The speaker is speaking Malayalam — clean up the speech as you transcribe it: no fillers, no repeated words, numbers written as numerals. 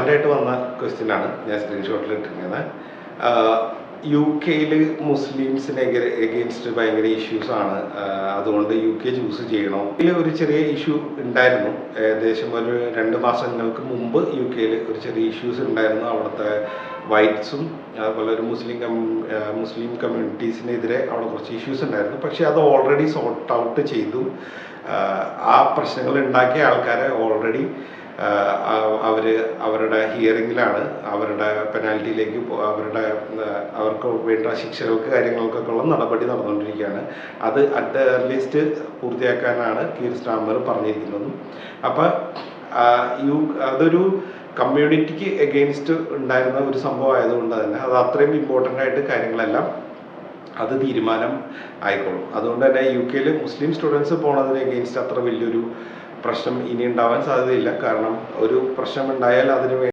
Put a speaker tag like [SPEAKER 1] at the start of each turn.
[SPEAKER 1] ആയിട്ട് വന്ന ക്വസ്റ്റ്യൻ ആണ് ഞാൻ സ്ക്രീൻഷോട്ടിൽ ഇട്ടിരിക്കുന്നത്. യു കെയിൽ മുസ്ലിംസിന് എഗെയിൻസ്റ്റ് ഭയങ്കര ഇഷ്യൂസ് ആണ്. അതുകൊണ്ട് യു കെ ചൂസ് ചെയ്യണോ? ഇതിൽ ഒരു ചെറിയ ഇഷ്യൂ ഉണ്ടായിരുന്നു. ഏകദേശം ഒരു 2 മാസങ്ങൾക്ക് മുമ്പ് യു കെയിൽ ഒരു ചെറിയ ഇഷ്യൂസ് ഉണ്ടായിരുന്നു. അവിടുത്തെ വൈറ്റ്സും അതുപോലെ ഒരു മുസ്ലിം കമ്മ്യൂണിറ്റീസിനെതിരെ അവിടെ കുറച്ച് ഇഷ്യൂസ് ഉണ്ടായിരുന്നു. പക്ഷെ അത് ഓൾറെഡി സോർട്ട് ഔട്ട് ചെയ്തു. ആ പ്രശ്നങ്ങൾ ഉണ്ടാക്കിയ ആൾക്കാരെ ഓൾറെഡി അവരുടെ ഹിയറിങ്ങിലാണ്, അവരുടെ പെനാൽറ്റിയിലേക്ക് അവർക്ക് വേണ്ട ശിക്ഷകൾക്ക് കാര്യങ്ങൾക്കൊക്കെ ഉള്ള നടപടി നടന്നുകൊണ്ടിരിക്കുകയാണ്. അത് അറ്റ് ദ ഏർലിയസ്റ്റ് പൂർത്തിയാക്കാനാണ് കീർ സ്റ്റാർമർ പറഞ്ഞിരിക്കുന്നതും. അപ്പം അതൊരു കമ്മ്യൂണിറ്റിക്ക് എഗെയിൻസ്റ്റ് ഉണ്ടായിരുന്ന ഒരു സംഭവം ആയതുകൊണ്ട് തന്നെ അത് അത്രയും ഇമ്പോർട്ടൻ്റ് ആയിട്ട് കാര്യങ്ങളെല്ലാം അത് തീരുമാനം ആയിക്കോളും. അതുകൊണ്ട് തന്നെ യു കെയിൽ മുസ്ലിം സ്റ്റുഡൻസ് പോണതിന് എഗെയിൻസ്റ്റ് അത്ര വലിയൊരു പ്രശ്നം ഇനി ഉണ്ടാവാൻ സാധ്യതയില്ല. കാരണം ഒരു പ്രശ്നം ഉണ്ടായാൽ അതിന്